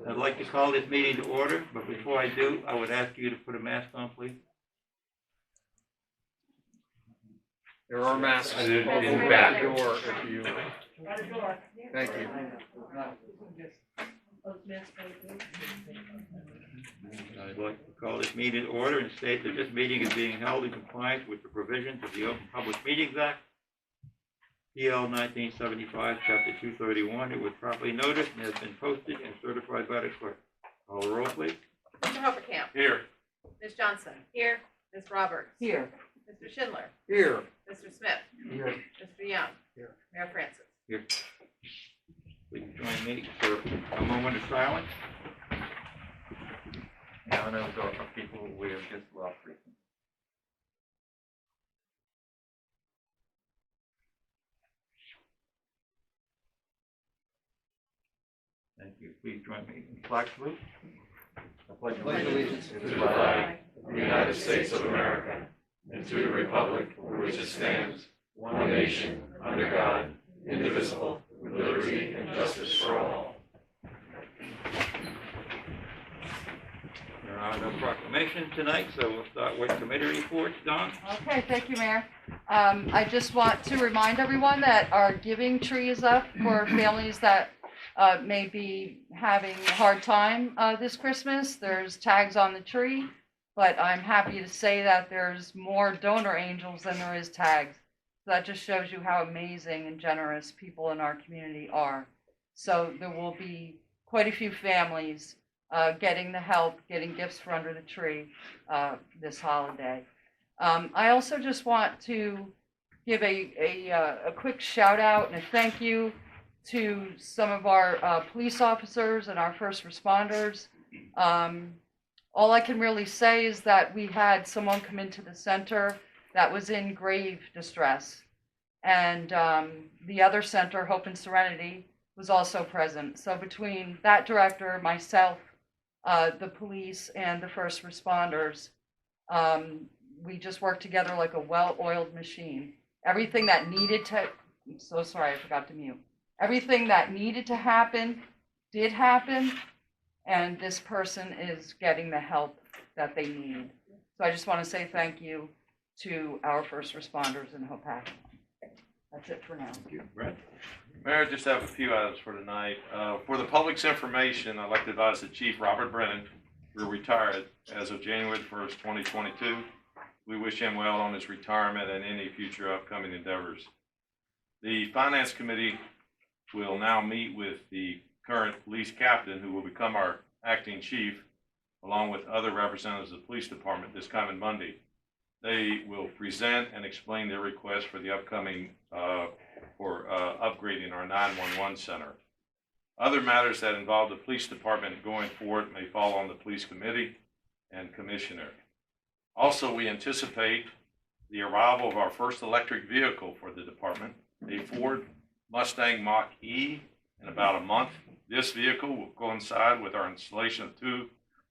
I'd like to call this meeting to order, but before I do, I would ask you to put a mask on, please. There are masks in the back door if you. Thank you. I'd like to call this meeting to order and state that this meeting is being held in compliance with the provisions of the Open Public Meetings Act, PL 1975, Chapter 231. It was properly noticed and has been posted and certified by the clerk. Call the roll, please. Mr. Hopatcong. Here. Ms. Johnson. Here. Ms. Roberts. Here. Mr. Schindler. Here. Mr. Smith. Here. Mr. Young. Here. Mayor Francis. Here. Please join me for a moment of silence. Now, I know there are people we have just lost recently. Thank you. Please join me in flag salute. I pledge allegiance to the flag of the United States of America and to the republic for which it stands, one nation, under God, indivisible, with liberty and justice for all. There are no proclamations tonight, so we'll start with committee reports. Don? Okay, thank you, Mayor. I just want to remind everyone that our giving tree is up for families that may be having a hard time this Christmas. There's tags on the tree, but I'm happy to say that there's more donor angels than there is tags. So that just shows you how amazing and generous people in our community are. So there will be quite a few families getting the help, getting gifts for under the tree this holiday. I also just want to give a quick shout out and a thank you to some of our police officers and our first responders. All I can really say is that we had someone come into the center that was in grave distress. And the other center, Hope and Serenity, was also present. So between that director, myself, the police, and the first responders, we just worked together like a well-oiled machine. Everything that needed to, I'm so sorry, I forgot to mute. Everything that needed to happen did happen, and this person is getting the help that they need. So I just want to say thank you to our first responders in Hopatcong. That's it for now. Thank you. Brett? Mayor, I just have a few items for tonight. For the public's information, I'd like to advise that Chief Robert Brennan will retire as of January 1st, 2022. We wish him well on his retirement and any future upcoming endeavors. The Finance Committee will now meet with the current police captain, who will become our acting chief, along with other representatives of the police department this coming Monday. They will present and explain their request for the upcoming upgrading our 911 center. Other matters that involve the police department going forward may fall on the police committee and commissioner. Also, we anticipate the arrival of our first electric vehicle for the department, a Ford Mustang Mach-E, in about a month. This vehicle will coincide with our installation of 2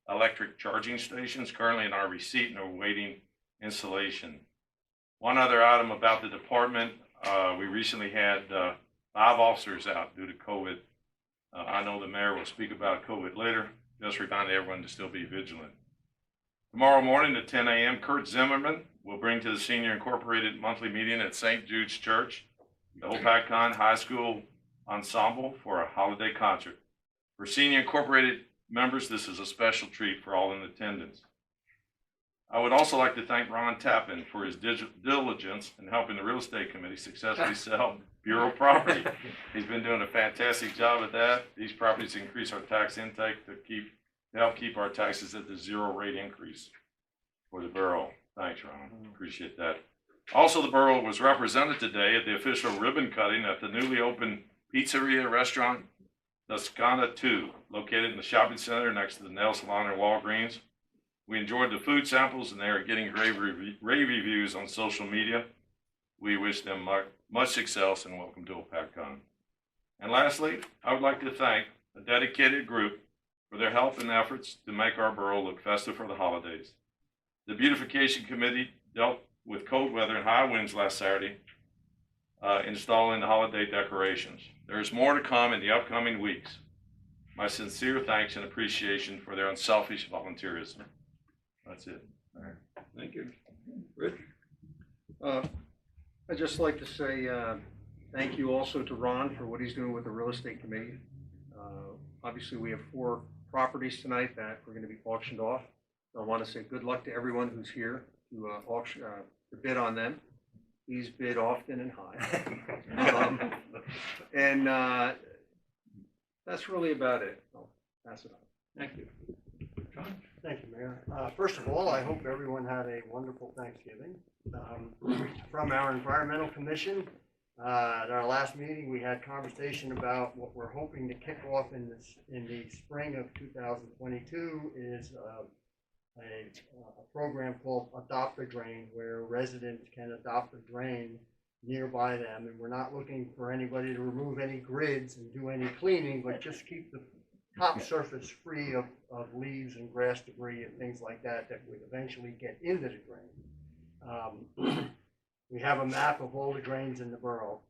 electric charging stations currently in our receipt and awaiting installation. One other item about the department, we recently had 5 officers out due to COVID. I know the mayor will speak about COVID later. Just remind everyone to still be vigilant. Tomorrow morning at 10 a.m., Kurt Zimmerman will bring to the Senior Incorporated monthly meeting at St. Jude's Church the Hopatcong High School Ensemble for a holiday concert. For Senior Incorporated members, this is a special treat for all in attendance. I would also like to thank Ron Tappan for his diligence in helping the real estate committee successfully sell Bureau property. He's been doing a fantastic job at that. These properties increase our tax intake to help keep our taxes at the 0 rate increase for the borough. Thanks, Ron. Appreciate that. Also, the borough was represented today at the official ribbon cutting at the newly opened pizzeria restaurant Toscana 2, located in the shopping center next to the nail salon and Walgreens. We enjoyed the food samples, and they are getting rave reviews on social media. We wish them much success and welcome to Hopatcong. And lastly, I would like to thank a dedicated group for their help and efforts to make our borough look festive for the holidays. The beautification committee dealt with cold weather and high winds last Saturday, installing the holiday decorations. There is more to come in the upcoming weeks. my sincere thanks and appreciation for their unselfish volunteerism. That's it. Thank you. Rich? I'd just like to say thank you also to Ron for what he's doing with the real estate committee. Obviously, we have 4 properties tonight that we're going to be auctioned off. I want to say good luck to everyone who's here to auction, to bid on them. Please bid often and high. And that's really about it. I'll pass it on. Thank you. John? Thank you, Mayor. First of all, I hope everyone had a wonderful Thanksgiving. From our Environmental Commission, at our last meeting, we had conversation about what we're hoping to kick off in the spring of 2022 is a program called Adopt a Drain, where residents can adopt a drain nearby them, and we're not looking for anybody to remove any grids and do any cleaning, but just keep the top surface free of leaves and grass debris and things like that that would eventually get into the drain. We have a map of all the drains in the borough.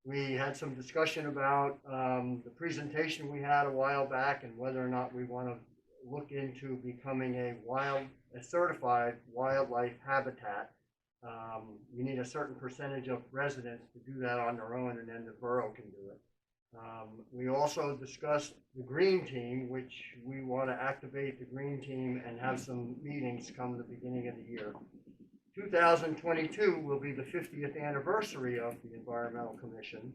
We had some discussion about the presentation we had a while back and whether or not we want to look into becoming a certified wildlife habitat. We need a certain percentage of residents to do that on their own, and then the borough can do it. We also discussed the green team, which we want to activate the green team and have some meetings come the beginning of the year. 2022 will be the 50th anniversary of the Environmental Commission,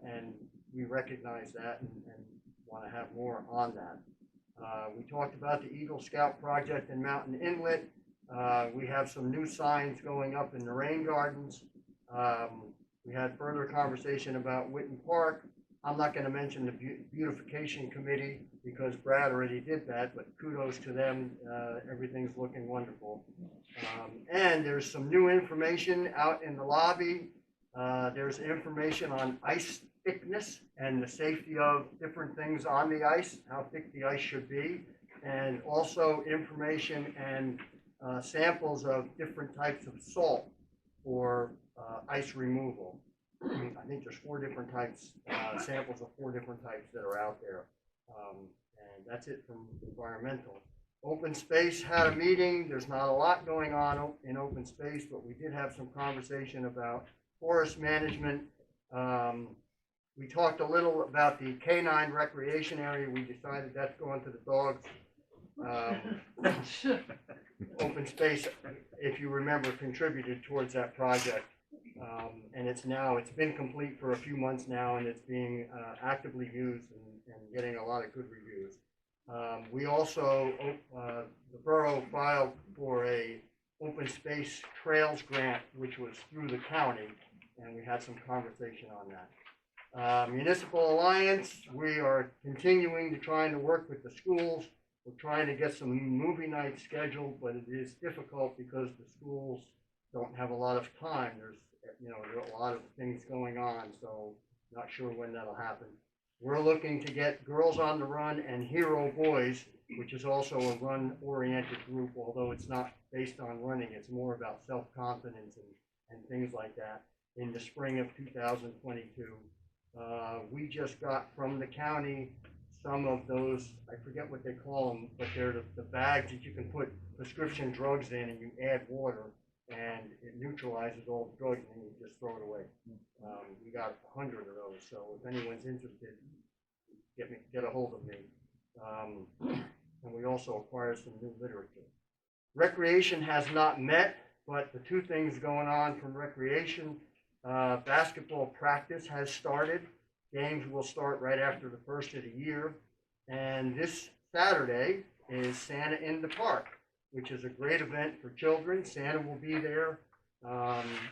and we recognize that and want to have more on that. We talked about the Eagle Scout project in Mountain Inlet. We have some new signs going up in the rain gardens. We had further conversation about Witten Park. I'm not going to mention the beautification committee because Brad already did that, but kudos to them. Everything's looking wonderful. And there's some new information out in the lobby. There's information on ice thickness and the safety of different things on the ice, how thick the ice should be, and also information and samples of different types of salt for ice removal. I think there's 4 different types, samples of 4 different types that are out there. And that's it from environmental. Open space had a meeting. There's not a lot going on in open space, but we did have some conversation about forest management. We talked a little about the canine recreation area. We decided that's going to the dogs. Open space, if you remember, contributed towards that project. And it's been complete for a few months now, and it's being actively used and getting a lot of good reviews. We also, the borough filed for a open space trails grant, which was through the county, and we had some conversation on that. Municipal Alliance, we are continuing to trying to work with the schools. We're trying to get some movie nights scheduled, but it is difficult because the schools don't have a lot of time. There's a lot of things going on, so not sure when that'll happen. We're looking to get Girls on the Run and Hero Boys, which is also a run-oriented group, although it's not based on running. It's more about self-confidence and things like that in the spring of 2022. We just got from the county some of those, I forget what they call them, but they're the bags that you can put prescription drugs in and you add water and it neutralizes all the drugs and then you just throw it away. We got 100 of those, so if anyone's interested, get a hold of me. And we also acquired some new literature. Recreation has not met, but the 2 things going on from recreation, basketball practice has started. Games will start right after the first of the year. And this Saturday is Santa in the Park, which is a great event for children. Santa will be there.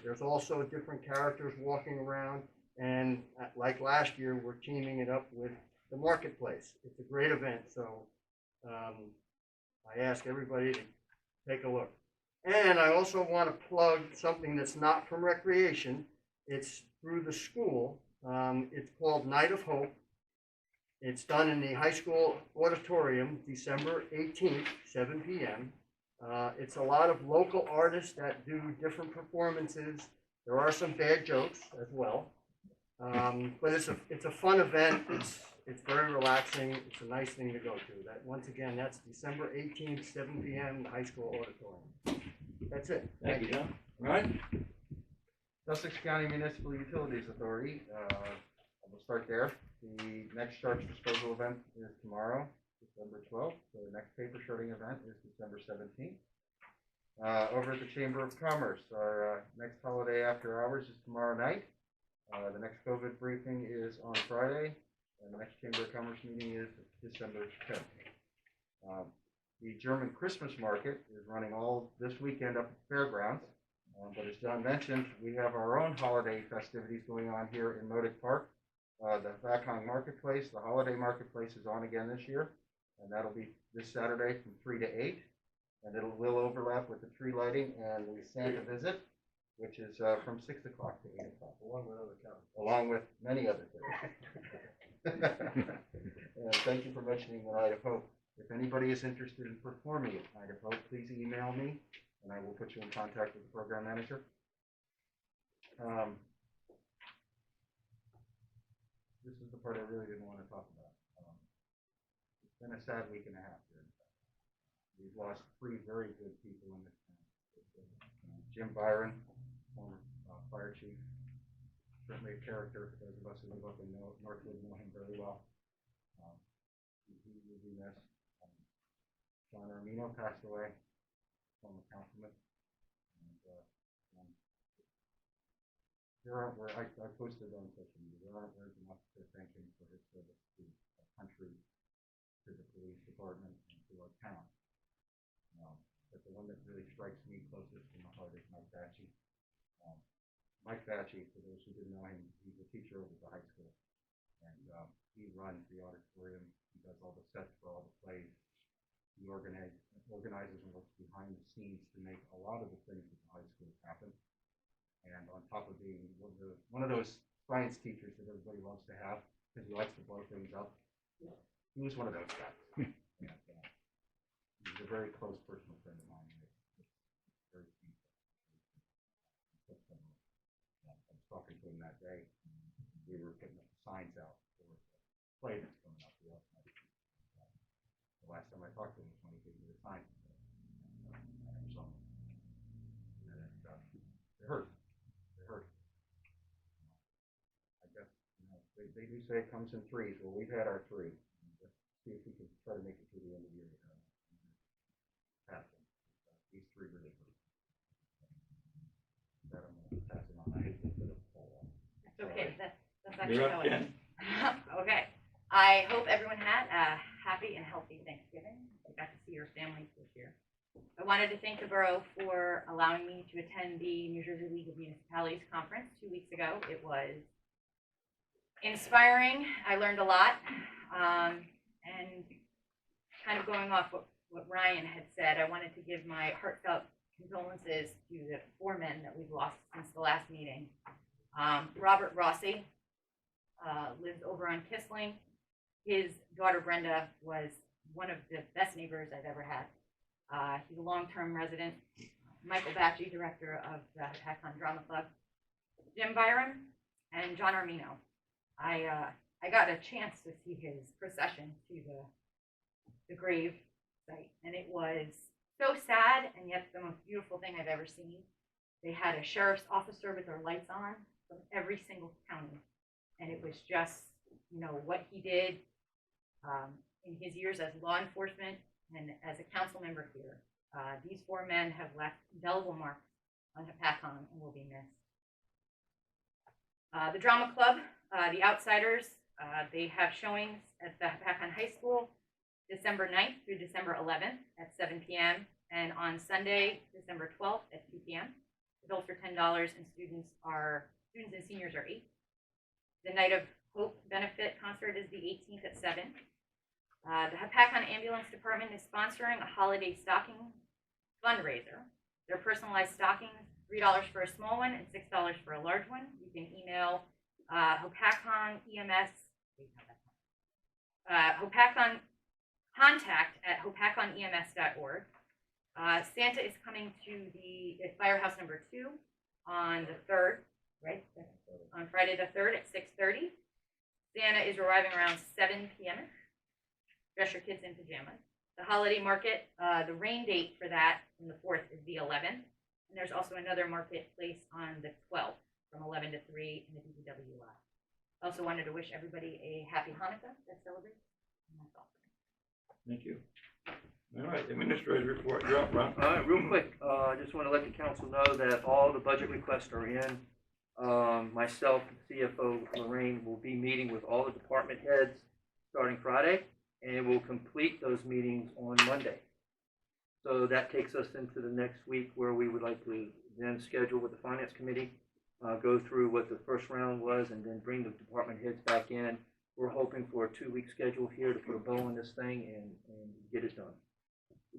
There's also different characters walking around. And like last year, we're teaming it up with the marketplace. It's a great event. So I ask everybody to take a look. And I also want to plug something that's not from recreation. It's through the school. It's called Night of Hope. It's done in the high school auditorium, December 18th, 7 p.m. It's a lot of local artists that do different performances. There are some bad jokes as well. But it's a fun event. It's It's very relaxing. It's a nice thing to go to. That, once again, that's December 18th, 7 p.m., high school auditorium. That's it. Thank you, John. Ryan? Sussex County Municipal Utilities Authority, we'll start there. The next garbage disposal event is tomorrow, December 12th. The next paper shredding event is December 17th. Over at the Chamber of Commerce, our next holiday after hours is tomorrow night. The next COVID briefing is on Friday, and the next Chamber of Commerce meeting is December 10th. The German Christmas market is running all this weekend up at the fairgrounds. But as John mentioned, we have our own holiday festivities going on here in Modic Park. The Hopatcong Marketplace, the holiday marketplace is on again this year, and that'll be this Saturday from 3 to 8. And will overlap with the tree lighting and the Santa visit, which is from 6 o'clock to 8 o'clock. Along with many other things. And thank you for mentioning the Night of Hope. If anybody is interested in performing at Night of Hope, please email me, and I will put you in contact with the program manager. This is the part I really didn't want to talk about. It's been a sad week and a half here. We've lost 3 very good people in this town. Jim Byron, former fire chief, certainly a character. Those of us who live up in Northwood know him very well. He will be missed. John Armino passed away, former councilman. And there aren't words, I posted on social media, there aren't words enough to thank him for his service to the country, to the police department, and to our town. But the one that really strikes me closest to my heart is Mike Batchy. Mike Batchy, for those who didn't know him, he's a teacher over at the high school. And he runs the auditorium. He does all the sets for all the plays. He organizes and works behind the scenes to make a lot of the things at the high school happen. And on top of being one of those science teachers that everybody loves to have, because he likes to blow things up, he was one of those guys. And, he's a very close personal friend of mine. It's very painful. I was talking to him that day. We were putting up the signs out for the play that's coming up. The last time I talked to him was when he gave me the signs. It hurt. It hurt. I guess they do say it comes in 3s. Well, we've had our 3. Let's see if we can try to make it through the end of the year. These 3 really hurt. That I'm going to pass it on. I hate to put a poll on. That's okay, that's actually You're up, going. Jen. Okay, I hope everyone had a happy and healthy Thanksgiving. You got to see your families this year. I wanted to thank the borough for allowing me to attend the New Jersey League of Municipalities conference 2 weeks ago. It was inspiring. I learned a lot, and kind of going off what Ryan had said, I wanted to give my heartfelt condolences to the 4 men that we've lost since the last meeting. Robert Rossi lives over on Kissling. His daughter Brenda was one of the best neighbors I've ever had. He's a long-term resident. Michael Batchy, director of the Hopatcong Drama Club. Jim Byron and John Armino. I got a chance to see his procession to the grave site, and it was so sad and yet the most beautiful thing I've ever seen. They had a sheriff's officer with their lights on from every single county, and it was just, what he did in his years as law enforcement and as a council member here. These 4 men have left indelible marks on Hopatcong and will be missed. The Drama Club, The Outsiders, they have showings at the Hopatcong High School December 9th through December 11th at 7 p.m. and on Sunday, December 12th at 2 p.m. Adults are $10 and students and seniors are $8. The Night of Hope benefit concert is the 18th at 7. The Hopatcong Ambulance Department is sponsoring a holiday stocking fundraiser. Their personalized stockings, $3 for a small one and $6 for a large one. You can email Hopatcong EMS, Hopatcong contact at hopatcongems.org. Santa is coming to the Firehouse number 2 on the 3rd, right? On Friday the 3rd at 6:30. Santa is arriving around 7 p.m. Dress your kids in pajamas. The holiday market, the rain date for that from the 4th is the 11th. And there's also another marketplace on the 12th from 11 to 3 in the DPW lot. I also wanted to wish everybody a happy Hanukkah that celebrates. And that's all. Thank you. All right, administrative report, you're up, Ron. Real quick, I just want to let the council know that all the budget requests are in. Myself, CFO Lorraine, will be meeting with all the department heads starting Friday, and we'll complete those meetings on Monday. So that takes us into the next week, where we would like to then schedule with the finance committee, go through what the first round was, and then bring the department heads back in. We're hoping for a 2-week schedule here to put a bow on this thing and get it done.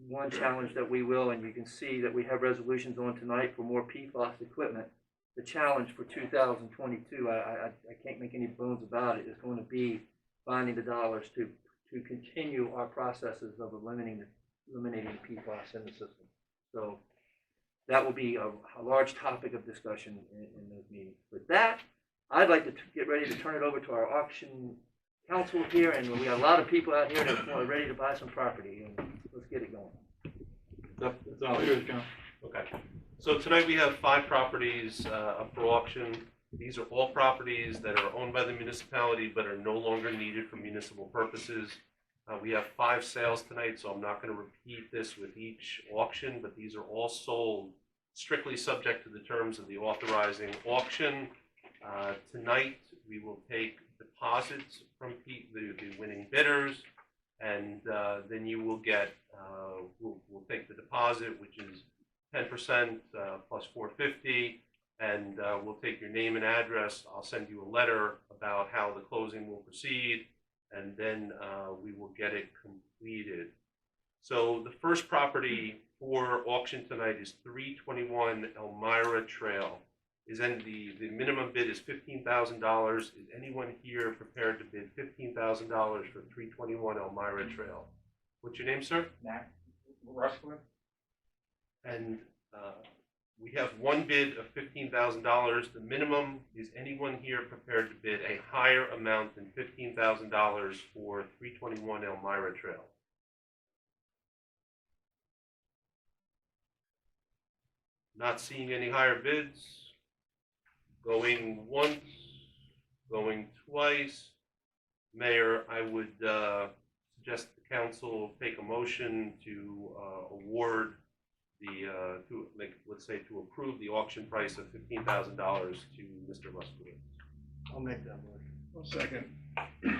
One challenge that we will, and you can see that we have resolutions on tonight for more Pfas equipment. The challenge for 2022, I can't make any bones about it, is going to be finding the dollars to continue our processes of eliminating the PFAS in the system. So that will be a large topic of discussion in those meetings. With that, I'd like to get ready to turn it over to our auction council here, and we got a lot of people out here that are ready to buy some property, and let's get it going. It's all yours, John. Okay, so tonight we have 5 properties up for auction. These are all properties that are owned by the municipality but are no longer needed for municipal purposes. We have 5 sales tonight, so I'm not going to repeat this with each auction, but these are all sold strictly subject to the terms of the authorizing auction. Tonight we will take deposits from the winning bidders, and then you will get, we'll take the deposit, which is 10% plus $450, and we'll take your name and address. I'll send you a letter about how the closing will proceed, and then we will get it completed. So the first property for auction tonight is 321 Elmira Trail. The minimum bid is $15,000. Is anyone here prepared to bid $15,000 for 321 Elmira Trail? What's your name, sir? Matt Rushwood? And we have one bid of $15,000. The minimum, is anyone here prepared to bid a higher amount than $15,000 for 321 Elmira Trail? Not seeing any higher bids. Going once, going twice. Mayor, I would suggest the council take a motion to award the, to approve the auction price of $15,000 to Mr. Ruskowitz. I'll make that motion. I'll second.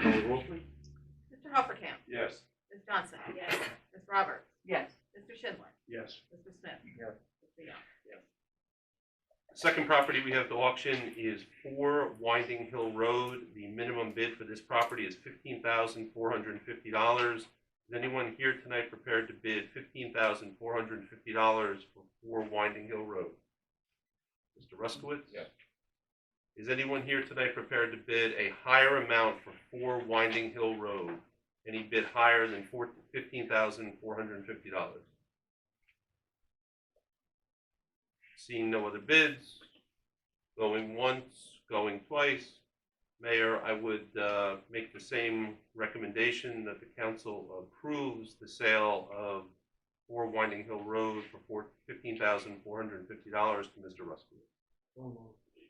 Call the roll, please. Mr. Hoppercamp. Yes. Ms. Johnson. Yes. Ms. Roberts. Yes. Mr. Schindler. Yes. Mr. Smith. Yes. Mr. Young. Second property we have to auction is 4 Winding Hill Road. The minimum bid for this property is $15,450. Is anyone here tonight prepared to bid $15,450 for 4 Winding Hill Road? Mr. Ruskowitz? Yes. Is anyone here tonight prepared to bid a higher amount for 4 Winding Hill Road? Any bid higher than $15,450? Seeing no other bids, going once, going twice. Mayor, I would make the same recommendation that the council approves the sale of 4 Winding Hill Road for $15,450 to Mr. Ruskowitz.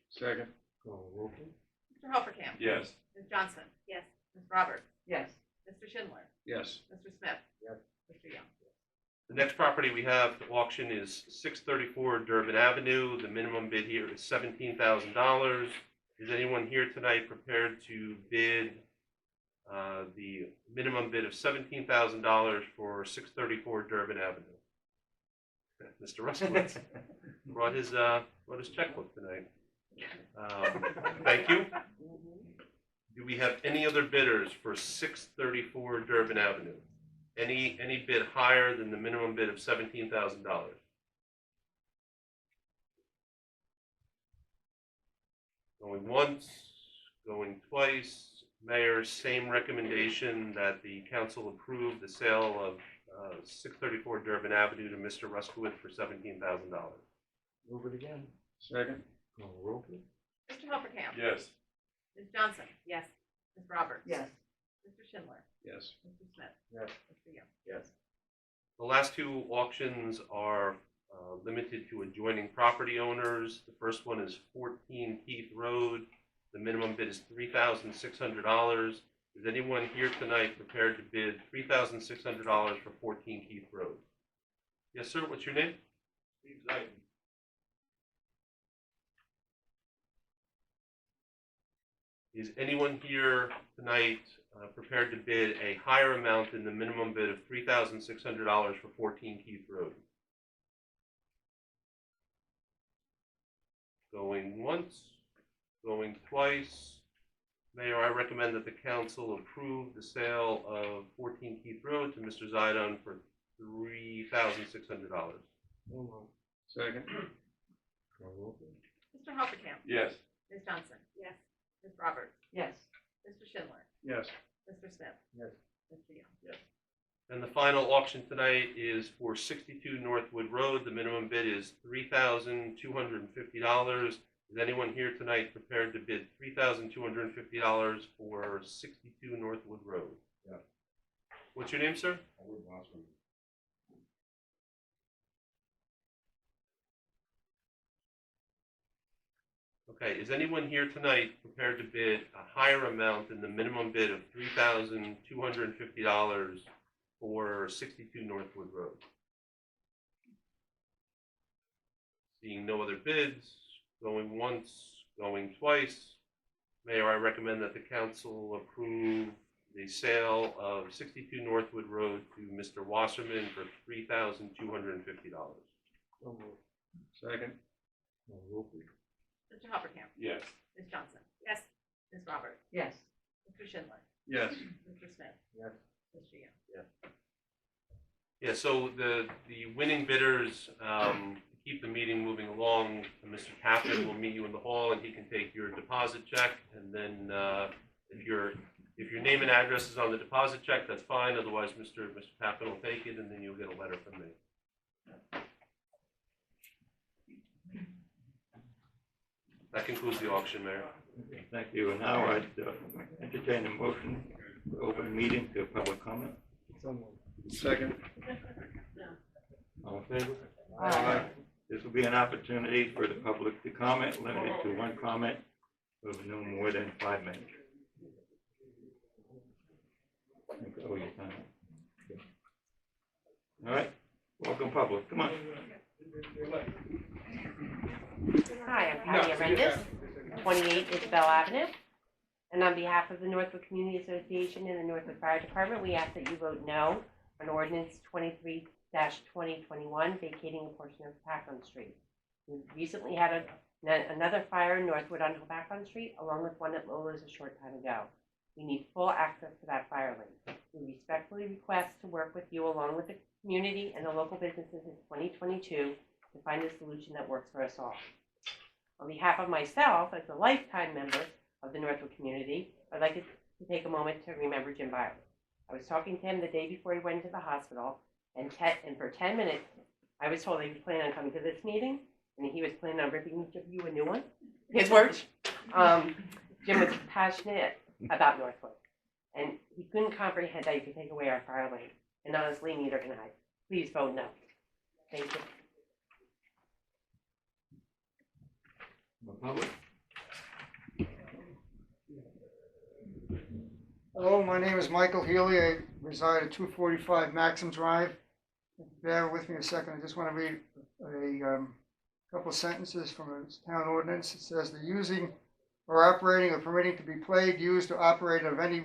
Second. Call the roll, please. Mr. Hoppercamp. Yes. Ms. Johnson. Yes. Ms. Roberts. Yes. Mr. Schindler. Yes. Mr. Smith. Yes. Mr. Young. The next property we have to auction is 634 Durbin Avenue. The minimum bid here is $17,000. Is anyone here tonight prepared to bid the minimum bid of $17,000 for 634 Durbin Avenue? Mr. Ruskowitz brought his checkbook tonight. Thank you. Do we have any other bidders for 634 Durbin Avenue? Any bid higher than the minimum bid of $17,000? Going once, going twice. Mayor, same recommendation that the council approve the sale of 634 Durbin Avenue to Mr. Ruskowitz for $17,000. Move it again. Second. Call the roll, please. Mr. Hoppercamp. Yes. Ms. Johnson. Yes. Ms. Roberts? Yes. Mr. Schindler? Yes. Mr. Smith? Yes. Mr. Young? Yes. The last two auctions are limited to adjoining property owners. The first one is 14 Heath Road. The minimum bid is $3,600. Is anyone here tonight prepared to bid $3,600 for 14 Heath Road? Yes, sir. What's your name? Steve Zayden. Is anyone here tonight prepared to bid a higher amount than the minimum bid of $3,600 for 14 Heath Road? Going once, going twice. Mayor, I recommend that the council approve the sale of 14 Keith Road to Mr. Zidon for $3,600. Second. Mr. Hopatcong? Yes. Ms. Johnson? Yes. Ms. Roberts? Yes. Mr. Schindler? Yes. Mr. Smith? Yes. Mr. Young? Yes. And the final auction tonight is for 62 Northwood Road. The minimum bid is $3,250. Is anyone here tonight prepared to bid $3,250 for 62 Northwood Road? Yeah. What's your name, sir? Okay, is anyone here tonight prepared to bid a higher amount than the minimum bid of $3,250 for 62 Northwood Road? Seeing no other bids, going once, going twice, Mayor, I recommend that the council approve the sale of 62 Northwood Road to Mr. Wasserman for $3,250. Second. Mr. Hopatcong? Yes. Ms. Johnson? Yes. Ms. Roberts? Yes. Mr. Schindler? Yes. Mr. Smith? Yes. Mr. Young? Yeah, so the winning bidders, to keep the meeting moving along, Mr. Tappan will meet you in the hall and he can take your deposit check. And then if your name and address is on the deposit check, that's fine. Otherwise, Mr. Tappan will take it and then you'll get a letter from me. That concludes the auction, Mayor. Okay, thank you. And now I'd entertain a motion to open the meeting to public comment. Second. All in favor? Aye. This will be an opportunity for the public to comment, limited to one comment of no more than 5 minutes. Oh, your time. Okay. All right, welcome public, come on. Hi, I'm Patty Arendis, 28 Isabel Avenue. And on behalf of the Northwood Community Association and the Northwood Fire Department, we ask that you vote no on ordinance 23-2021 vacating a portion of Hopatcong Street. We recently had another fire in Northwood on Hopatcong Street, along with one at Lola's a short time ago. We need full access to that fire lane. We respectfully request to work with you along with the community and the local businesses in 2022 to find a solution that works for us all. On behalf of myself, as a lifetime member of the Northwood community, I'd like to take a moment to remember Jim Byron. I was talking to him the day before he went to the hospital, and for 10 minutes, I was told he was planning on coming to this meeting, and he was planning on ripping each of you a new one. His words. Jim was passionate about Northwood, and he couldn't comprehend that you could take away our fire lane. And honestly, neither can I. Please vote no. Thank you. The public? Hello, my name is Michael Healy. I reside at 245 Maxim Drive. Bear with me a second. I just want to read a couple of sentences from a town ordinance. It says the using or operating or permitting to be played, used, or operated of any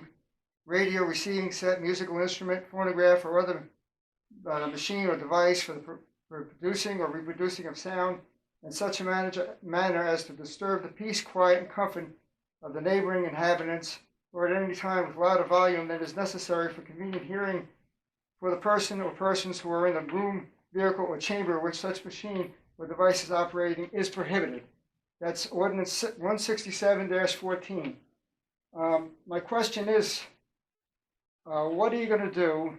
radio receiving set, musical instrument, phonograph, or other machine or device for producing or reproducing of sound in such a manner as to disturb the peace, quiet, and comfort of the neighboring inhabitants, or at any time with louder volume than is necessary for convenient hearing for the person or persons who are in the room, vehicle, or chamber which such machine or device is operating is prohibited. That's ordinance 167-14. My question is, what are you going to do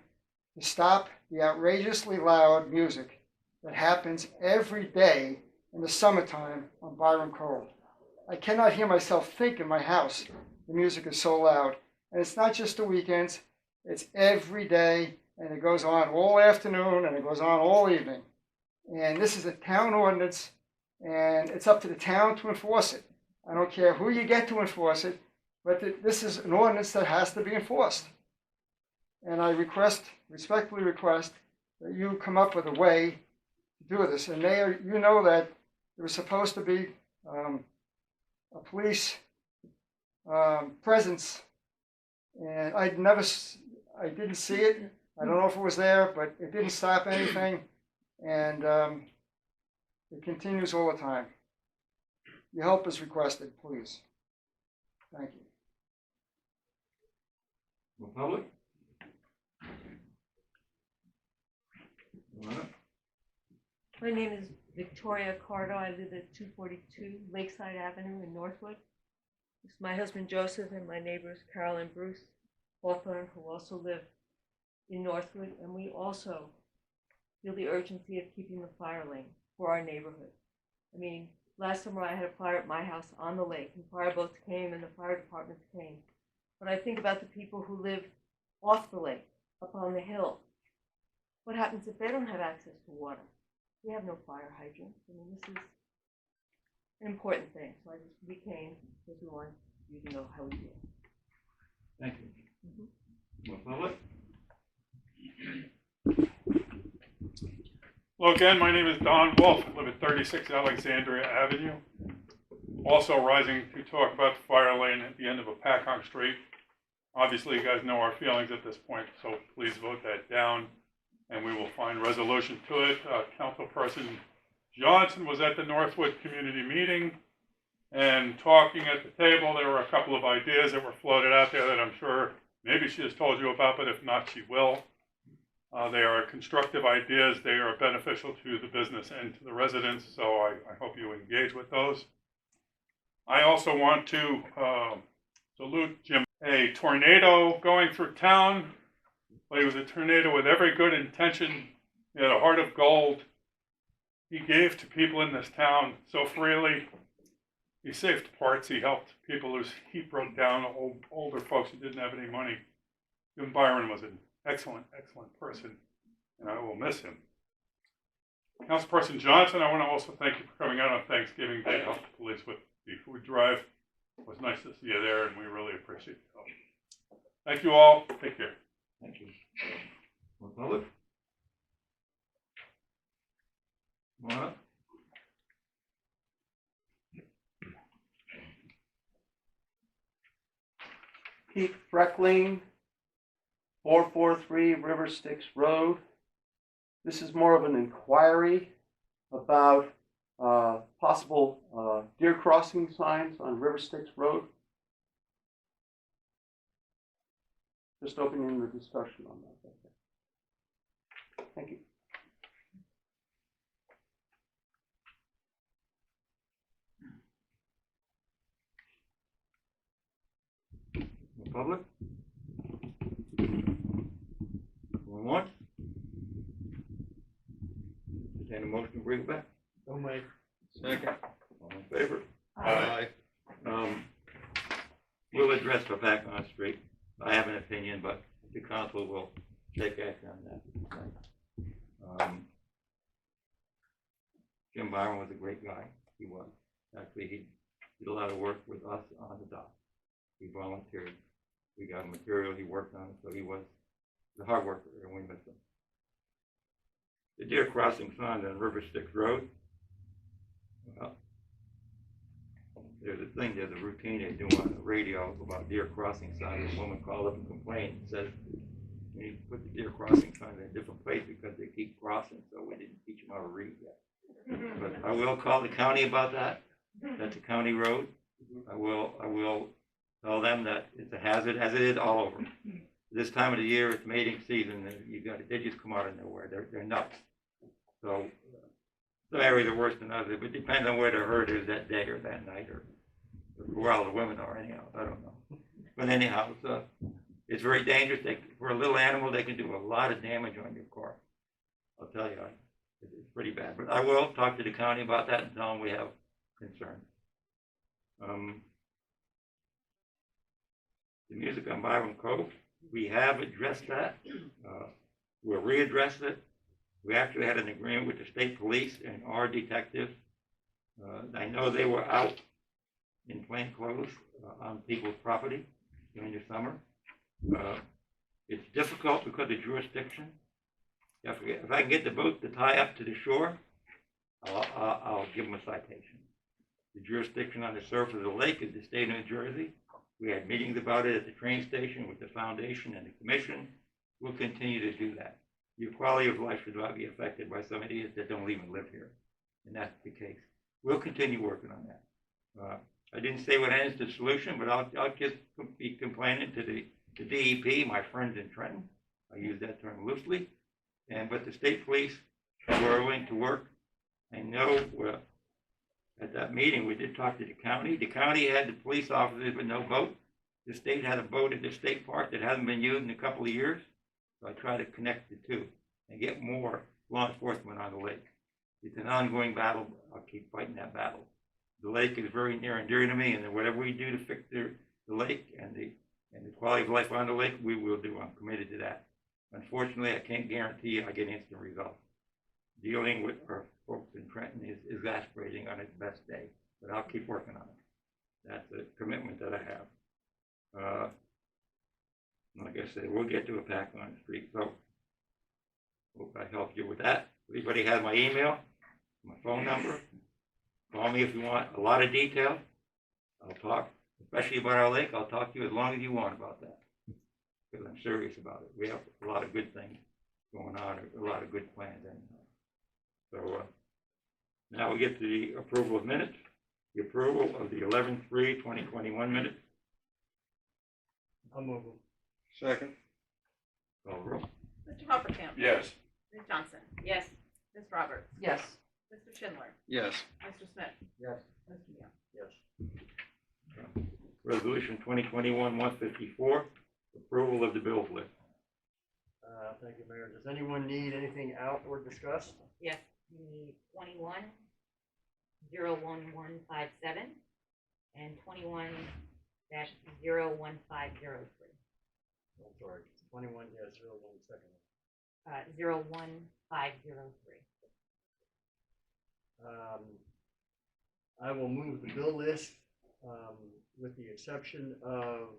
to stop the outrageously loud music that happens every day in the summertime on Byron Cove? I cannot hear myself think in my house. The music is so loud. And it's not just the weekends, it's every day, and it goes on all afternoon, and it goes on all evening. And this is a town ordinance, and it's up to the town to enforce it. I don't care who you get to enforce it, but this is an ordinance that has to be enforced. And I respectfully request that you come up with a way to do this. And Mayor, you know that there was supposed to be a police presence, and I didn't see it. I don't know if it was there, but it didn't stop anything, and it continues all the time. Your help is requested, please. Thank you. From the public? Come on up. My name is Victoria Cardo. I live at 242 Lakeside Avenue in Northwood. It's my husband Joseph and my neighbors Carol and Bruce Hawthorne, who also live in Northwood, and we also feel the urgency of keeping the fire lane for our neighborhood. I mean, last summer I had a fire at my house on the lake, and fire boats came and the fire departments came. But I think about the people who live off the lake, up on the hill. What happens if they don't have access to water? We have no fire hydrants. I mean, this is an important thing. So we came because we want you to know how we feel. Thank you. From the public? Hello again, my name is Don Wolf. I live at 36 Alexandria Avenue. Also rising to talk about the fire lane at the end of Hopatcong Street. Obviously, you guys know our feelings at this point, so please vote that down, and we will find resolution to it. Councilperson Johnson was at the Northwood Community Meeting, and talking at the table, there were a couple of ideas that were floated out there that I'm sure maybe she has told you about, but if not, she will. They are constructive ideas. They are beneficial to the business and to the residents, so I hope you engage with those. I also want to salute Jim. A tornado going through town, but he was a tornado with every good intention. He had a heart of gold. He gave to people in this town so freely. He saved parts. He helped people whose heat broke down, older folks who didn't have any money. Jim Byron was an excellent, excellent person, and I will miss him. Councilperson Johnson, I want to also thank you for coming out on Thanksgiving Day to help the police with the food drive. It was nice to see you there, and we really appreciate your help. Thank you all. Take care. Thank you. From the public? Come on up. Keith Freckling, 443 River Styx Road. This is more of an inquiry about possible deer crossing signs on River Styx Road. Just opening the discussion on that. Thank you. The public? Going once? Entertain a motion to bring it back? So made. Second. All in favor? Aye. We'll address Hopatcong Street. I have an opinion, but the council will take action on that. Jim Byron was a great guy. He was. Actually, he did a lot of work with us on the dock. He volunteered. We got material he worked on, so he was a hard worker, and we miss him. The deer crossing sign on River Styx Road. Well, there's a routine they do on the radio about deer crossing signs. A woman called up and complained and said, "You need to put the deer crossing signs in a different place because they keep crossing, so we didn't teach them how to read yet." But I will call the county about that. That's a county road. I will tell them that it's a hazard, as it is all over. This time of the year, it's mating season, and they just come out of nowhere. They're nuts. So some areas are worse than others, but it depends on where the herd is that day or that night, or where all the women are. Anyhow, I don't know. But anyhow, it's very dangerous. For a little animal, they can do a lot of damage on your car. I'll tell you, it's pretty bad. But I will talk to the county about that and tell them we have concerns. the music on Byron Cove. We have addressed that. We'll readdress it. We actually had an agreement with the state police and our detectives. I know they were out in plain clothes on people's property during the summer. It's difficult because of jurisdiction. If I can get the boat to tie up to the shore, I'll give them a citation. The jurisdiction on the surface of the lake is the state of New Jersey. We had meetings about it at the train station with the foundation and the commission. We'll continue to do that. Your quality of life should not be affected by some idiots that don't even live here. And that's the case. We'll continue working on that. I didn't say what ends the solution, but I'll just be complaining to the DEP, my friends in Trenton. I use that term loosely. But the state police were willing to work. I know at that meeting we did talk to the county. The county had the police officers but no boat. The state had a boat at the state park that hasn't been used in a couple of years. So I try to connect the two and get more law enforcement on the lake. It's an ongoing battle. I'll keep fighting that battle. The lake is very near and dear to me, and whatever we do to fix the lake and the quality of life on the lake, we will do. I'm committed to that. Unfortunately, I can't guarantee I get instant results. Dealing with our folks in Trenton is exasperating on its best day, but I'll keep working on it. That's a commitment that I have. Like I said, we'll get to a pack on the street, so hope I helped you with that. Everybody has my email, my phone number. Call me if you want a lot of detail. I'll talk, especially about our lake. I'll talk to you as long as you want about that, because I'm serious about it. We have a lot of good things going on, a lot of good plans anyhow. So now we get to the approval of minutes. The approval of the 11/3/2021 minutes. I'll move them. Second. Call roll. Mr. Hoppercamp? Yes. Ms. Johnson? Yes. Ms. Roberts? Yes. Mr. Schindler? Yes. Mr. Smith? Yes. Mr. Young? Yes. Resolution 2021-154, approval of the bills list. Thank you, Mayor. Does anyone need anything out or discussed? Yes. We need 21-01157 and 21-01503. I'm sorry, 21, yeah, 01 second. 01503. I will move the bill list with the exception of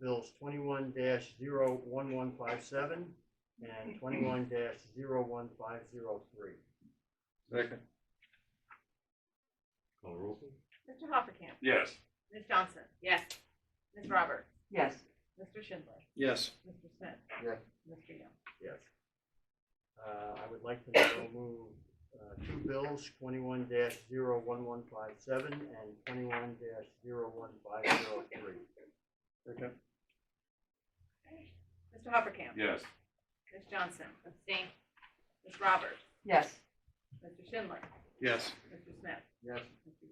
bills 21-01157 and 21-01503. Second. Call roll, please. Mr. Hoppercamp? Yes. Ms. Johnson? Yes. Ms. Roberts? Yes. Mr. Schindler? Yes. Mr. Smith? Yes. Mr. Young? Yes. I would like to now move two bills, 21-01157 and 21-01503. Second. Mr. Hoppercamp? Yes. Ms. Johnson? Abstain. Ms. Roberts? Yes. Mr. Schindler? Yes. Mr. Smith? Yes. Mr.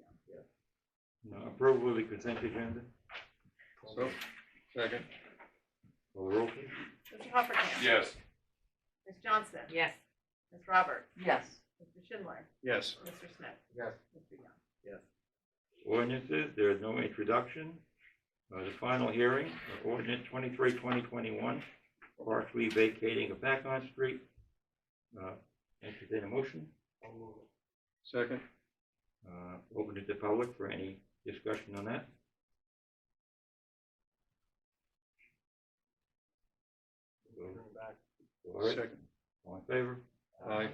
Young? Approval of the consent agenda. So. Second. Call roll, please. Mr. Hoppercamp? Yes. Ms. Johnson? Yes. Ms. Roberts? Yes. Mr. Schindler? Yes. Mr. Smith? Yes. Mr. Young? Yes. Ordinances, there is no introduction. The final hearing, ordinance 23-2021, partially vacating of Hopatcong Street. Entertain a motion. I'll move it. Second. Open it to public for any discussion on that. Bring it back. All right, Second. all in favor? Aye.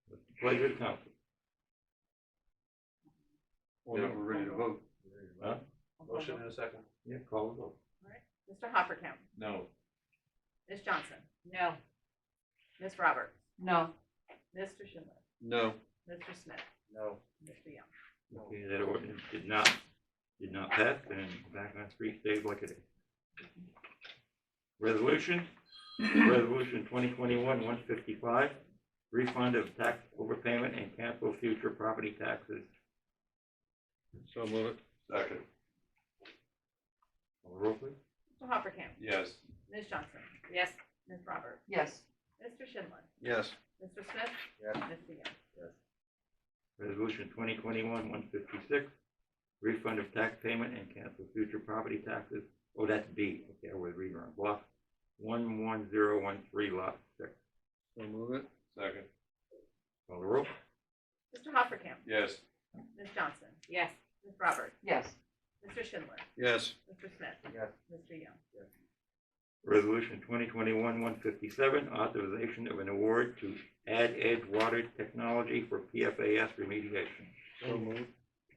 What's the pleasure of the council? Well, now we're ready to vote. Huh? Motion and a second. Yeah, call the vote. Mr. Hoppercamp? No. Ms. Johnson? No. Ms. Roberts? No. Mr. Schindler? No. Mr. Smith? No. Mr. Young? Okay, that ordinance did not pass, and Hopatcong Street stays like it is. Resolution 2021-155, refund of tax overpayment and cancel future property taxes. So move it. Second. Call the roll, please. Mr. Hoppercamp? Yes. Ms. Johnson? Yes. Ms. Roberts? Yes. Mr. Schindler? Yes. Mr. Smith? Yes. Mr. Young? Resolution 2021-156, refund of tax payment and cancel future property taxes Oh, that's B, okay, I was reading wrong. Block 11013, lot 6. So move it. Second. Call the roll. Mr. Hoppercamp? Yes. Ms. Johnson? Yes. Ms. Roberts? Yes. Mr. Schindler? Yes. Mr. Smith? Yes. Mr. Young? Resolution 2021-157, authorization of an award to Edgewater Technology for PFAS remediation. So move.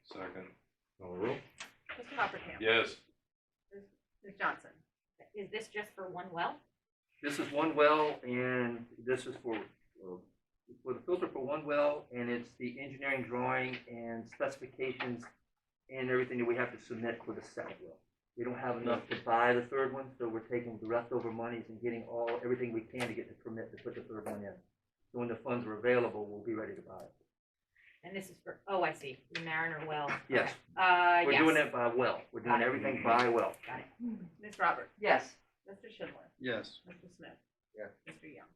Second. Call the roll. Mr. Hoppercamp? Yes. Ms. Johnson? Is this just for one well? This is one well, and this is for the filter for one well, and it's the engineering drawing and specifications and everything that we have to submit for the second well. We don't have enough to buy the third one, so we're taking the leftover monies and getting everything we can to get the permit to put the third one in. So when the funds are available, we'll be ready to buy it. And this is for, oh, I see, the Mariner well. Yes. Okay. We're Yes. doing it by well. We're doing Got it. everything by well. Got it. Ms. Roberts? Yes. Mr. Schindler? Yes. Mr. Smith? Yes. Mr. Young?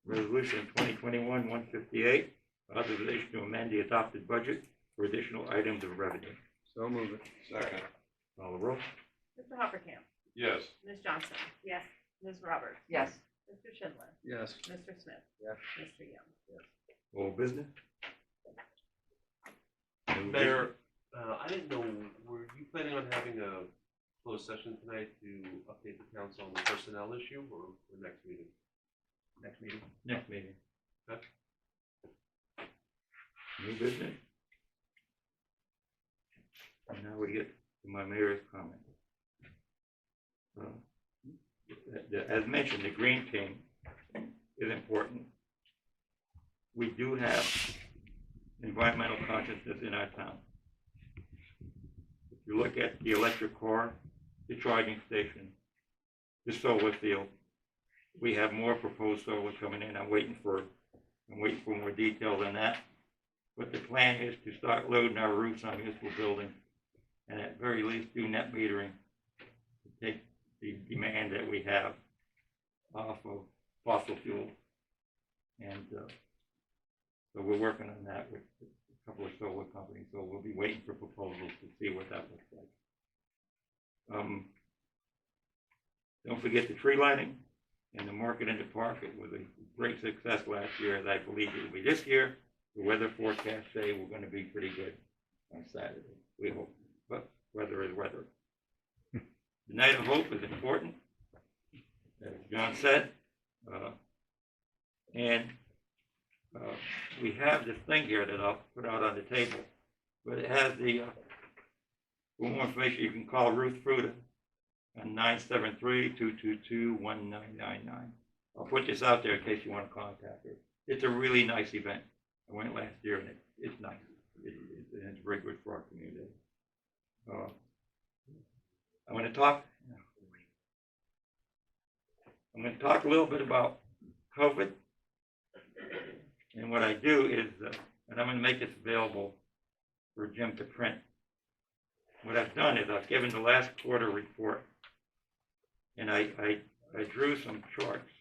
Resolution 2021-158, authorization to amend the adopted budget for additional items of revenue. So move it. Second. Call the roll. Mr. Hoppercamp? Yes. Ms. Johnson? Yes. Ms. Roberts? Yes. Mr. Schindler? Yes. Mr. Smith? Yes. Mr. Young? Old business? New Mayor, I didn't know, were you planning on having a closed session tonight to update the council on the personnel issue or next meeting? Next meeting. business? Next meeting. Okay. New business? And now we get to my mayor's comment. As mentioned, the Green Team is important. We do have environmental consciousness in our town. If you look at the electric car, the charging station, the solar field, we have more proposed solar coming in. I'm waiting for more details on that. But the plan is to start loading our roofs on municipal buildings and at very least do net metering to take the demand that we have off of fossil fuels. And so we're working on that with a couple of solar companies. So we'll be waiting for proposals to see what that looks like. Don't forget the tree lighting and the market in the park. It was a great success last year, as I believe it will be this year. The weather forecasts say we're going to be pretty good on Saturday. We hope, but weather is weather. The Night of Hope is important, as John said. We have this thing here that I'll put out on the table, but it has the, for more information, you can call Ruth Fruta on 973-222-1999. I'll put this out there in case you want to contact her. It's a really nice event. I went last year and it's nice. It's very good for our community. I'm going to talk a little bit about COVID. And what I do is, and I'm going to make this available for Jim to print. What I've done is I've given the last quarter report, and I drew some charts.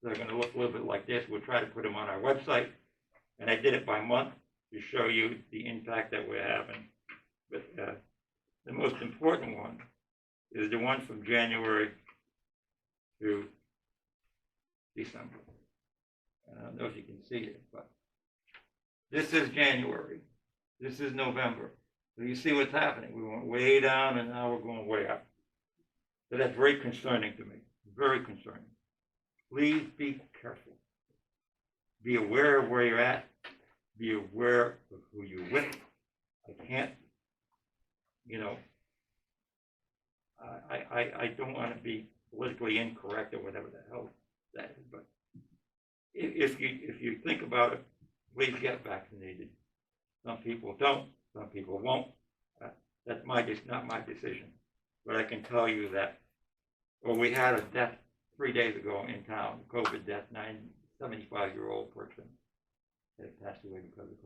They're going to look a little bit like this. We'll try to put them on our website. And I did it by month to show you the impact that we're having. But the most important one is the one from January through December. I don't know if you can see it, but this is January. This is November. So you see what's happening. We went way down and now we're going way up. So that's very concerning to me, very concerning. Please be careful. Be aware of where you're at. Be aware of who you're with. I can't, I don't want to be politically incorrect or whatever the hell that is, but if you think about it, please get vaccinated. Some people don't, some people won't. That's not my decision. But I can tell you that, we had a death 3 days ago in town, COVID death, 75-year-old person that passed away because of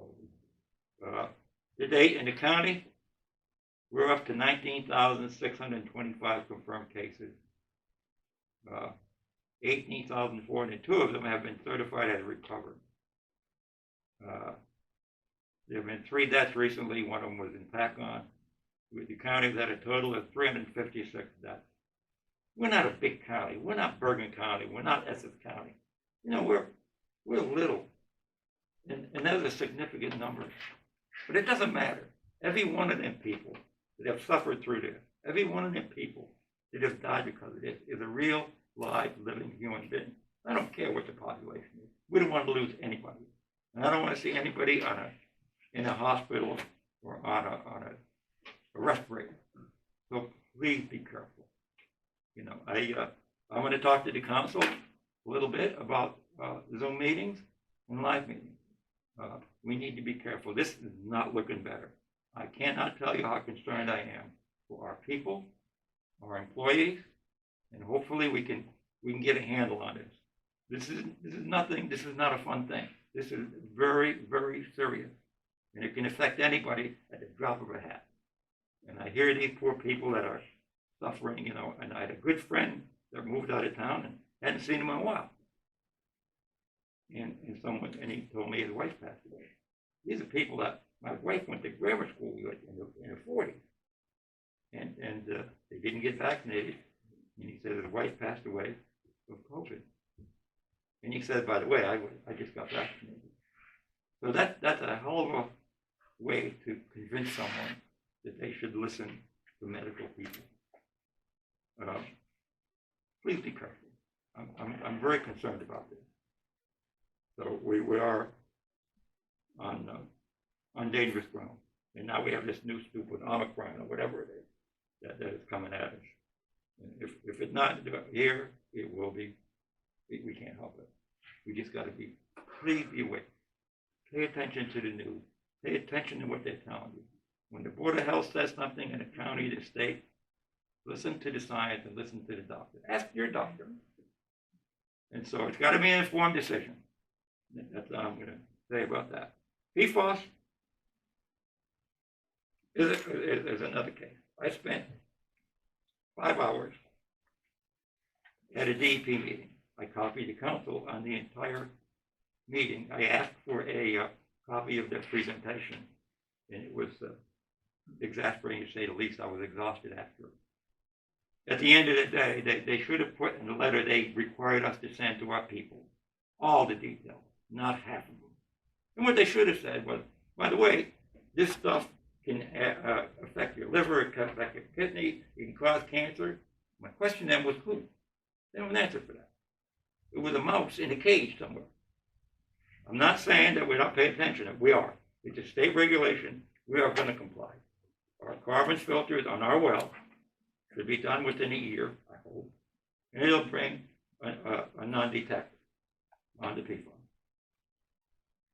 COVID. To date in the county, we're up to 19,625 confirmed cases. 18,402 of them have been certified as recovered. There have been 3 deaths recently. One of them was in Pacon. The county's had a total of 356 deaths. We're not a big county. We're not Bergen County. We're not Essex County. You know, we're little. And those are significant numbers. But it doesn't matter. Every one of them people that have suffered through this, every one of them people that have died because of this is a real, live, living human being. I don't care what the population is. We don't want to lose anybody. And I don't want to see anybody in a hospital or on a respirator. So please be careful. You know, I'm going to talk to the council a little bit about Zoom meetings and live meetings. We need to be careful. This is not looking better. I cannot tell you how concerned I am for our people, our employees, and hopefully we can get a handle on this. This is nothing. This is not a fun thing. This is very, very serious, and it can affect anybody at the drop of a hat. And I hear these poor people that are suffering, you know, and I had a good friend that moved out of town and hadn't seen him in a while. And he told me his wife passed away. These are people that my wife went to grammar school with in her 40s. And they didn't get vaccinated. And he said his wife passed away of COVID. And he said, by the way, I just got vaccinated. So that's a hell of a way to convince someone that they should listen to medical people. Please be careful. I'm very concerned about this. So we are on dangerous ground. And now we have this new stupid Omicron or whatever it is that is coming at us. And if it's not here, it will be. We can't help it. We just got to please be awake. Pay attention to the news. Pay attention to what they're telling you. When the Board of Health says something in a county, the state, listen to the science and listen to the doctor. Ask your doctor. And so it's got to be an informed decision. That's all I'm going to say about that. Pfas is another case. I spent 5 hours at a DEP meeting. I copied the council on the entire meeting. I asked for a copy of the presentation, and it was exasperating to say the least. I was exhausted after it. At the end of the day, they should have put in the letter they required us to send to our people all the details, not half of them. And what they should have said was, by the way, this stuff can affect your liver, it can affect your kidney, it can cause cancer. My question then was who? They don't have an answer for that. It was a mouse in a cage somewhere. I'm not saying that we're not paying attention. We are. It's a state regulation. We are going to comply. Our carbon filters on our well should be done within a year, I hope. And it'll bring a non-detector on the PFAS.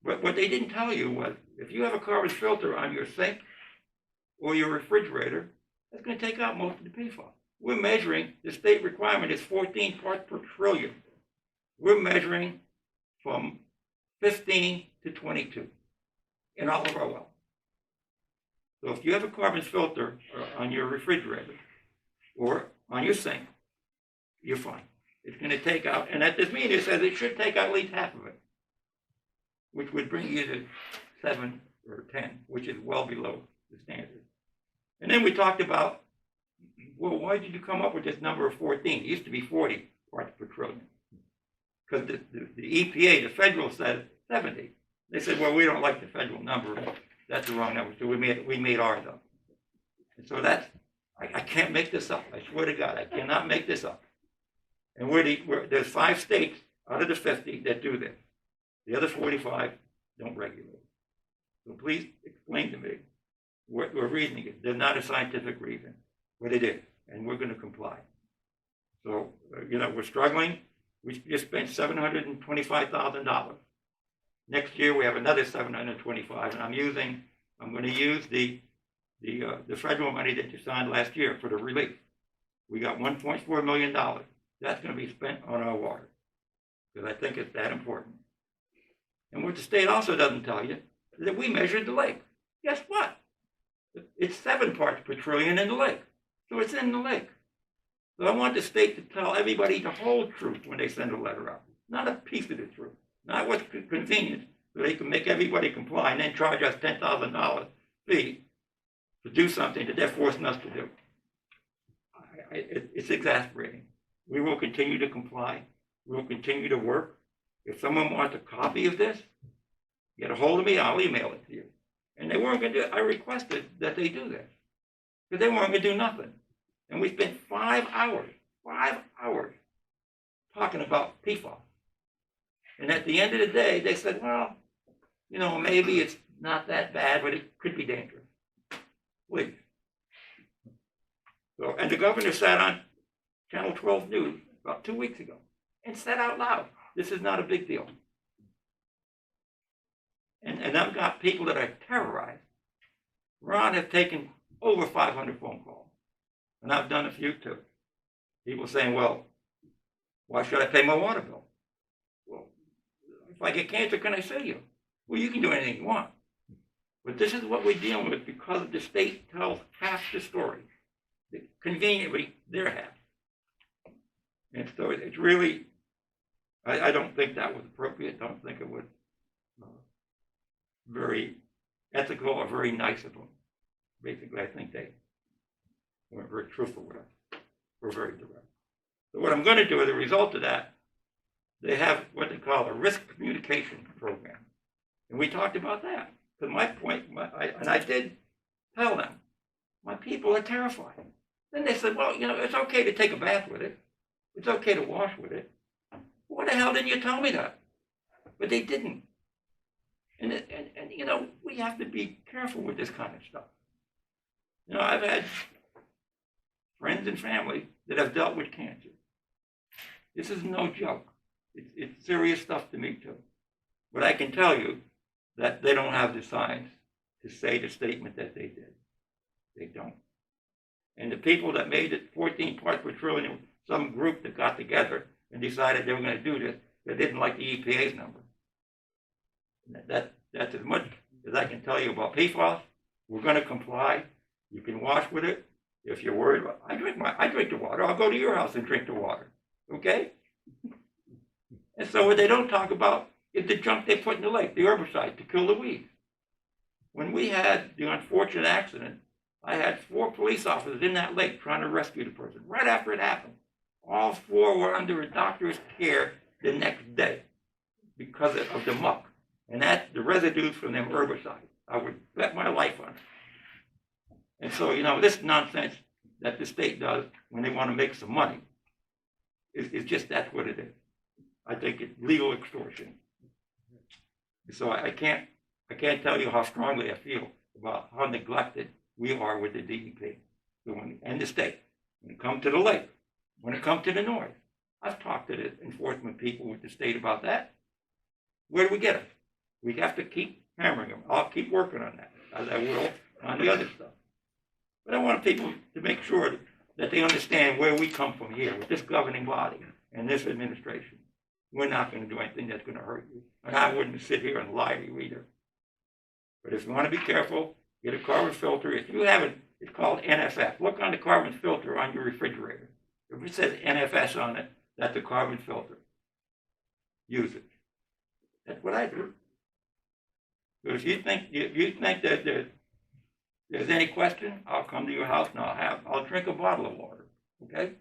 But what they didn't tell you was, if you have a carbon filter on your sink or your refrigerator, that's going to take out most of the PFAS. We're measuring, the state requirement is 14 parts per trillion. We're measuring from 15 to 22 in all of our wells. So if you have a carbon filter on your refrigerator or on your sink, you're fine. It's going to take out, and at this meeting it says it should take out at least half of it, which would bring you to 7 or 10, which is well below the standard. And then we talked about, well, why did you come up with this number of 14? It used to be 40 parts per trillion. Because the EPA, the federal, said 70. They said, well, we don't like the federal number. That's the wrong number. So we made ours up. And so that's, I can't make this up. I swear to God, I cannot make this up. And there's 5 states out of the 50 that do this. The other 45 don't regulate. So please explain to me what we're reasoning is. There's not a scientific reason, but it is, and we're going to comply. So, we're struggling. We just spent $725,000. Next year we have another $725,000, and I'm going to use the federal money that you signed last year for the relief. We got $1.4 million. That's going to be spent on our water, because I think it's that important. And what the state also doesn't tell you is that we measured the lake. Guess what? It's 7 parts per trillion in the lake. So it's in the lake. So I want the state to tell everybody the whole truth when they send a letter out. Not a piece of the truth. Not what's convenient, so they can make everybody comply and then charge us $10,000 fee to do something that they're forcing us to do. It's exasperating. We will continue to comply. We will continue to work. If someone wants a copy of this, get a hold of me, I'll email it to you. And they weren't going to do it. I requested that they do this because they weren't going to do nothing. And we spent 5 hours talking about Pfas. And at the end of the day, they said, well, you know, maybe it's not that bad, but it could be dangerous. Please. So, and the governor sat on Channel 12 News about 2 weeks ago and said out loud, this is not a big deal. And I've got people that are terrorized. Ron has taken over 500 phone calls, and I've done a few too. People saying, well, why should I pay my water bill? Well, if I get cancer, can I sue you? Well, you can do anything you want. But this is what we're dealing with because the state tells half the story. Conveniently, their half. And so it's really, I don't think that was appropriate. I don't think it was very ethical or very nice of them. Basically, I think they weren't very truthful with us. We're very direct. So what I'm going to do as a result of that, they have what they call a risk communication program. And we talked about that. Because my point, and I did tell them, my people are terrified. Then they said, well, you know, it's okay to take a bath with it. It's okay to wash with it. Why the hell didn't you tell me that? But they didn't. And you know, we have to be careful with this kind of stuff. You know, I've had friends and family that have dealt with cancer. This is no joke. It's serious stuff to me too. But I can tell you that they don't have the science to say the statement that they did. They don't. And the people that made it 14 parts per trillion, some group that got together and decided they were going to do this, they didn't like the EPA's number. That's as much as I can tell you about PFAS. We're going to comply. You can wash with it. If you're worried about, I drink the water. I'll go to your house and drink the water. Okay? And so what they don't talk about is the junk they put in the lake, the herbicide to kill the weeds. When we had the unfortunate accident, I had 4 police officers in that lake trying to rescue the person. Right after it happened, all 4 were under a doctor's care the next day because of the muck. And that's the residues from them herbicides. I would bet my life on it. And so, you know, this nonsense that the state does when they want to make some money is just that's what it is. I think it's legal extortion. So I can't tell you how strongly I feel about how neglected we are with the DEP and the state. When it comes to the lake, when it comes to the noise, I've talked to the enforcement people with the state about that. Where do we get them? We have to keep hammering them. I'll keep working on that, as I will on the other stuff. But I want people to make sure that they understand where we come from here with this governing body and this administration. We're not going to do anything that's going to hurt you. And I wouldn't sit here and lie to you either. But if you want to be careful, get a carbon filter. If you haven't, it's called NFS. Look on the carbon filter on your refrigerator. If it says NFS on it, that's a carbon filter. Use it. That's what I do. But if you think that there's any question, I'll come to your house and I'll drink a bottle of water. Okay?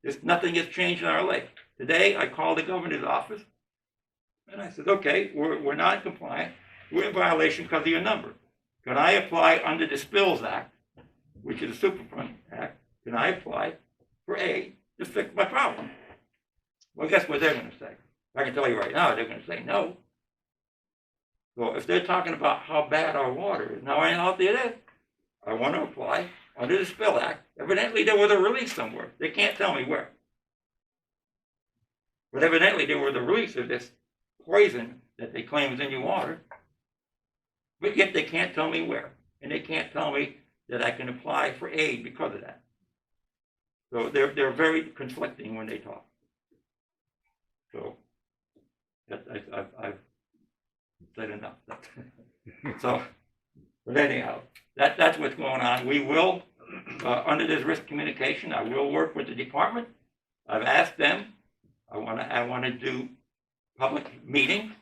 Just nothing has changed in our lake. Today I called the governor's office and I said, okay, we're not compliant. We're in violation because of your number. Can I apply under the Spills Act, which is a Superfund Act? Can I apply for aid to fix my problem? Well, guess what they're going to say? I can tell you right now, they're going to say no. So if they're talking about how bad our water is, now I know how it is. I want to apply under the Spill Act. Evidently, there was a release somewhere. They can't tell me where. But evidently, there was a release of this poison that they claim is in your water. But yet they can't tell me where. And they can't tell me that I can apply for aid because of that. So they're very conflicting when they talk. So I've said enough. So, but anyhow, that's what's going on. We will, under this risk communication, I will work with the department. I've asked them. I want to do public meetings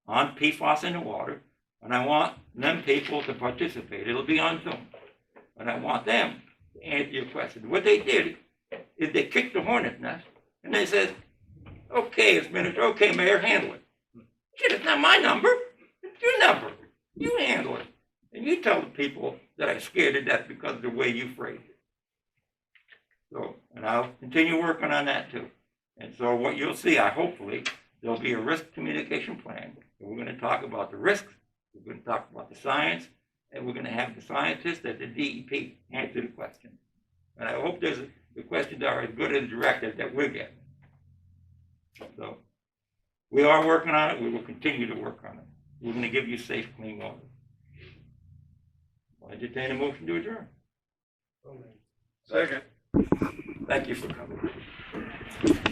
on PFAS in the water. And I want them people to participate. It'll be on Zoom. And I want them to answer your question. What they did is they kicked the hornet's nest and they said, okay, it's Minister, okay, Mayor, handle it. Shit, it's not my number. It's your number. You handle it. And you tell the people that I'm scared to death because of the way you phrase it. So, and I'll continue working on that too. And so what you'll see, hopefully, there'll be a risk communication plan. And we're going to talk about the risks. We're going to talk about the science. And we're going to have the scientists at the DEP answer the questions. And I hope the questions are as good as directed that we're getting. So we are working on it. We will continue to work on it. We're going to give you safe, clean water. I'll entertain a motion to adjourn. Second. Thank you for coming.